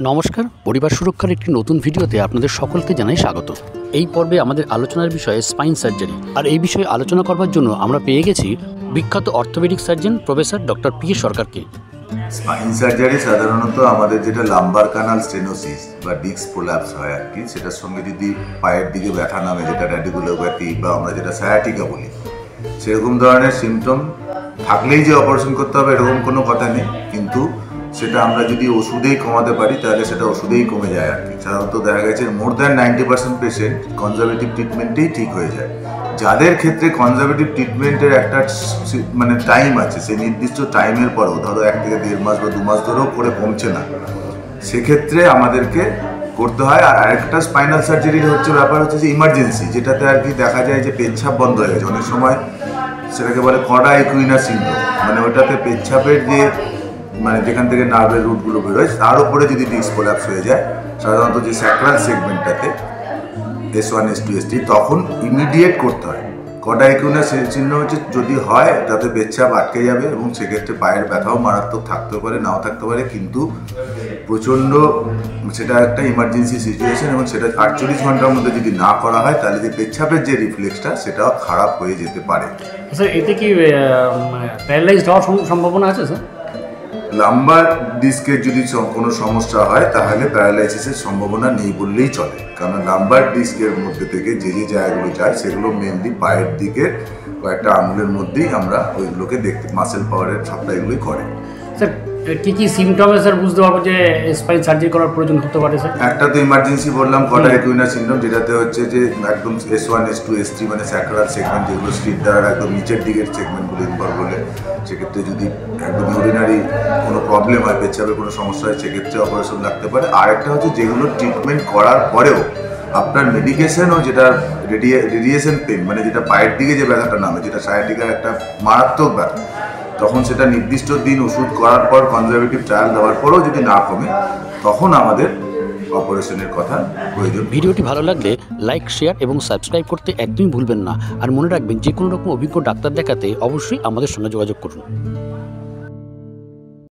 নমস্কার, পরিবার সুরক্ষার একটি নতুন ভিডিওতে আপনাদের সকলকে জানাই স্বাগত। এই পর্বে আমাদের আলোচনার বিষয় স্পাইন সার্জারি। আর এই বিষয়ে আলোচনা করবার জন্য আমরা পেয়ে গেছি বিখ্যাত orthopaedic surgeon professor doctor P সরকারকে। স্পাইন সার্জারি সাধারণত আমাদের যেটা লাম্বার কানাল স্টেনোসিস বা ডিস্ক প্রোল্যাপস হয় আর কি, সেটার সঙ্গে যদি পায়ের দিকে ব্যথা নামে, যেটা র্যাডিকুলোপ্যাথি বা আমরা যেটা সায়াটিকা বলি, সেরকম ধরনের সিমটম থাকলেই যে অপারেশন করতে হবে এরকম কোনো কথা নেই। কিন্তু সেটা আমরা যদি ওষুধেই কমাতে পারি তাহলে সেটা ওষুধেই কমে যায় আর কি। সাধারণত দেখা গেছে মোর দ্যান 90% পেশেন্ট কনজারভেটিভ ট্রিটমেন্টেই ঠিক হয়ে যায়। যাদের ক্ষেত্রে কনজারভেটিভ ট্রিটমেন্টের একটা টাইম আছে, সেই নির্দিষ্ট টাইমের পরেও ধরো 1 থেকে 1.5 মাস বা 2 মাস ধরেও করে কমছে না, সেক্ষেত্রে আমাদেরকে করতে হয়। আর আরেকটা স্পাইনাল সার্জারির ব্যাপার হচ্ছে যে ইমার্জেন্সি, যেটাতে আর কি দেখা যায় যে পেচ্ছাপ বন্ধ হয়ে গেছে। অনেক সময় সেটাকে বলে কডা ইকুইনা সিনড্রোম, ওটাতে পেচ্ছাপের যে যেখান থেকে নার্ভের রুটগুলো বেরোয় তার উপরে যদি ডিস্ক প্রোল্যাপস হয়ে যায়, সাধারণত যে স্যাক্রাল সেগমেন্টটাতে S1 S2 S3, তখন ইমিডিয়েট করতে হয়। কডা ইকুইনা সিনড্রোম যদি হয় তাতে পেচ্ছাপ আটকে যাবে এবং সেক্ষেত্রে পায়ের ব্যথাও মারাত্মক থাকতেও পারে, নাও থাকতে পারে, কিন্তু প্রচণ্ড সেটা একটা ইমার্জেন্সি সিচুয়েশন এবং সেটা 48 ঘন্টার মধ্যে যদি না করা হয় তাহলে যে পেচ্ছাপের যে রিফ্লেক্সটা সেটাও খারাপ হয়ে যেতে পারে। স্যার, এতে কি প্যারালাইজড হওয়ার সম্ভাবনা আছে স্যার? লাম্বার ডিস্কের যদি কোনো সমস্যা হয় তাহলে প্যারালাইসিসের সম্ভাবনা নেই বললেই চলে, কারণ লাম্বার ডিস্কের মধ্যে থেকে যে জায়গাগুলো যায় সেগুলো মেনলি পায়ের দিকে কয়েকটা আঙুলের মধ্যেই আমরা ওইগুলোকে দেখতে, মাসেল পাওয়ারের সাপ্লাইগুলোই করে। স্যার, কী কী সিমটমে স্যার বুঝতে পারবো যে স্পাইন সার্জারি করার প্রয়োজন হতে পারে স্যার? একটা তো ইমার্জেন্সি বললাম, কডা ইকুইনা সিনড্রোম, যেটাতে হচ্ছে যে একদম S1 S2 S3 sacral segment, যেগুলো স্ট্রিট দ্বারা একদম নিচের দিকের সেগমেন্টগুলো ইনভলভ হলে, সেক্ষেত্রে যদি একদম ইউরিনারি কোনো প্রবলেম হয়, পেচ্ছাপে কোনো সমস্যা হয়, সেক্ষেত্রে অপারেশন লাগতে পারে। আর একটা হচ্ছে যেগুলো ট্রিটমেন্ট করার পরেও আপনার মেডিকেশন ও যেটা রেডিয়েশন পেন, যেটা পায়ের দিকে যে ব্যথাটা নামে, যেটা সায়াটিকার একটা মারাত্মক ব্যথা, তখন সেটা নির্দিষ্ট দিন ওষুধ করার পর, কনজারভেটিভ ট্রায়াল দেওয়ার পরেও যদি না কমে, তখন আমাদের অপারেশনের কথা প্রয়োজন। ভিডিওটি ভালো লাগলে লাইক, শেয়ার এবং সাবস্ক্রাইব করতে একদমই ভুলবেন না। আর মনে রাখবেন, যে কোনো রকম অভিজ্ঞ ডাক্তার দেখাতে অবশ্যই আমাদের সঙ্গে যোগাযোগ করুন।